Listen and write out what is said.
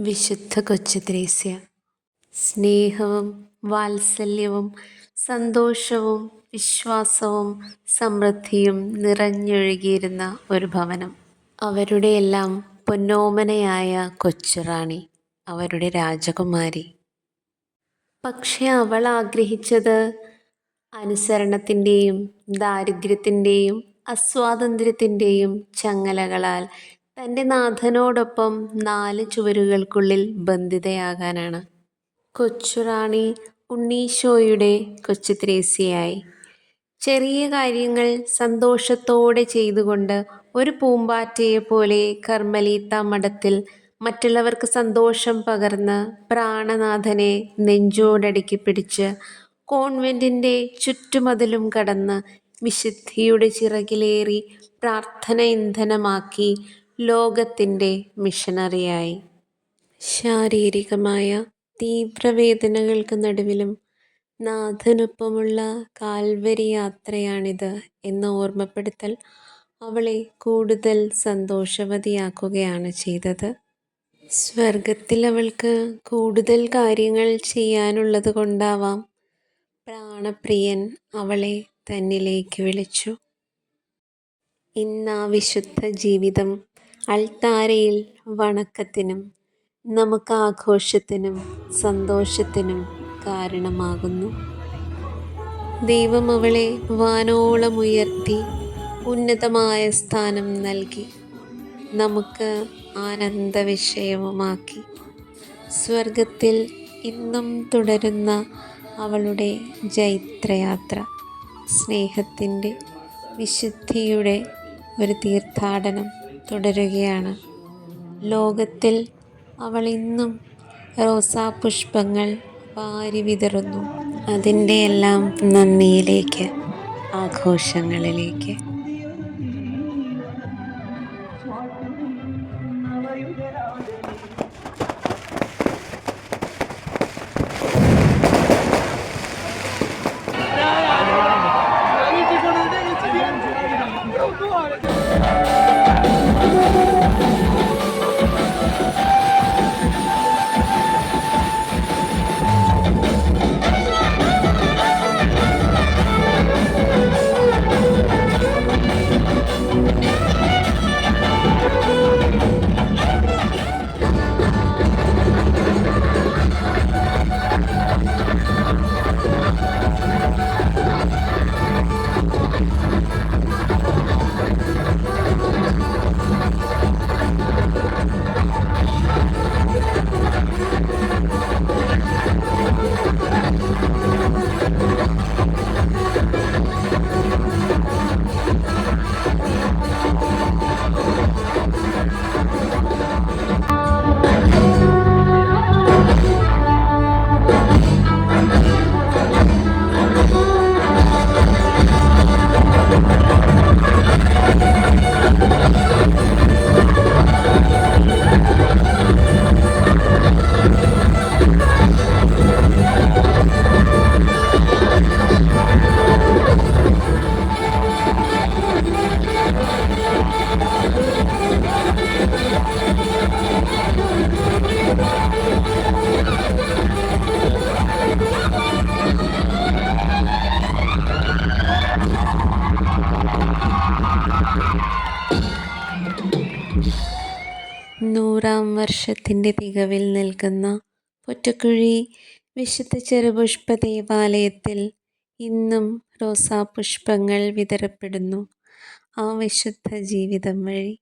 വിശുദ്ധ കൊച്ചു ത്രേസ്യ സ്നേഹവും വാത്സല്യവും സന്തോഷവും വിശ്വാസവും സമൃദ്ധിയും നിറഞ്ഞൊഴുകിയിരുന്ന ഒരു ഭവനം. അവരുടെയെല്ലാം പൊന്നോമനയായ കൊച്ചുറാണി, അവരുടെ രാജകുമാരി. പക്ഷെ അവൾ ആഗ്രഹിച്ചത് അനുസരണത്തിൻ്റെയും ദാരിദ്ര്യത്തിൻ്റെയും അസ്വാതന്ത്ര്യത്തിൻ്റെയും ചങ്ങലകളാൽ തൻ്റെ നാഥനോടൊപ്പം 4 ചുവരുകൾക്കുള്ളിൽ ബന്ധിതയാകാനാണ്. കൊച്ചുറാണി ഉണ്ണീശോയുടെ കൊച്ചു ത്രേസ്യയായി. ചെറിയ കാര്യങ്ങൾ സന്തോഷത്തോടെ ചെയ്തുകൊണ്ട് ഒരു പൂമ്പാറ്റയെപ്പോലെ കർമ്മലീത്ത മഠത്തിൽ മറ്റുള്ളവർക്ക് സന്തോഷം പകർന്ന് പ്രാണനാഥനെ നെഞ്ചോടടുക്കി പിടിച്ച് കോൺവെന്റിൻ്റെ ചുറ്റുമതിലും കടന്ന് വിശുദ്ധിയുടെ ചിറകിലേറി പ്രാർത്ഥന ഇന്ധനമാക്കി ലോകത്തിൻ്റെ മിഷനറിയായി. ശാരീരികമായ തീവ്രവേദനകൾക്ക് നടുവിലും നാഥനൊപ്പമുള്ള കാൽവരി യാത്രയാണിത് എന്ന ഓർമ്മപ്പെടുത്തൽ അവളെ കൂടുതൽ സന്തോഷവതിയാക്കുകയാണ് ചെയ്തത്. സ്വർഗത്തിൽ അവൾക്ക് കൂടുതൽ കാര്യങ്ങൾ ചെയ്യാനുള്ളത് കൊണ്ടാവാം പ്രാണപ്രിയൻ അവളെ തന്നിലേക്ക് വിളിച്ചു. ഇന്നാ വിശുദ്ധ ജീവിതം അൾത്താരയിൽ വണക്കത്തിനും നമുക്ക് ആഘോഷത്തിനും സന്തോഷത്തിനും കാരണമാകുന്നു. ദൈവം അവളെ വാനോളം ഉയർത്തി ഉന്നതമായ സ്ഥാനം നൽകി നമുക്ക് ആനന്ദ വിഷയവുമാക്കി. സ്വർഗത്തിൽ ഇന്നും തുടരുന്ന അവളുടെ ജൈത്രയാത്ര സ്നേഹത്തിൻ്റെ വിശുദ്ധിയുടെ ഒരു തീർത്ഥാടനം തുടരുകയാണ്. ലോകത്തിൽ അവൾ ഇന്നും റോസാപുഷ്പങ്ങൾ വാരി വിതറുന്നു, അതിൻ്റെ എല്ലാം നന്ദിയിലേക്ക്, ആഘോഷങ്ങളിലേക്ക്. നൂറാം വർഷത്തിൻ്റെ തികവിൽ നിൽക്കുന്ന പൊറ്റക്കുഴി വിശുദ്ധ ചെറുപുഷ്പ ദേവാലയത്തിൽ ഇന്നും റോസാപുഷ്പങ്ങൾ വിതരപ്പെടുന്നു ആ വിശുദ്ധ ജീവിതം വഴി.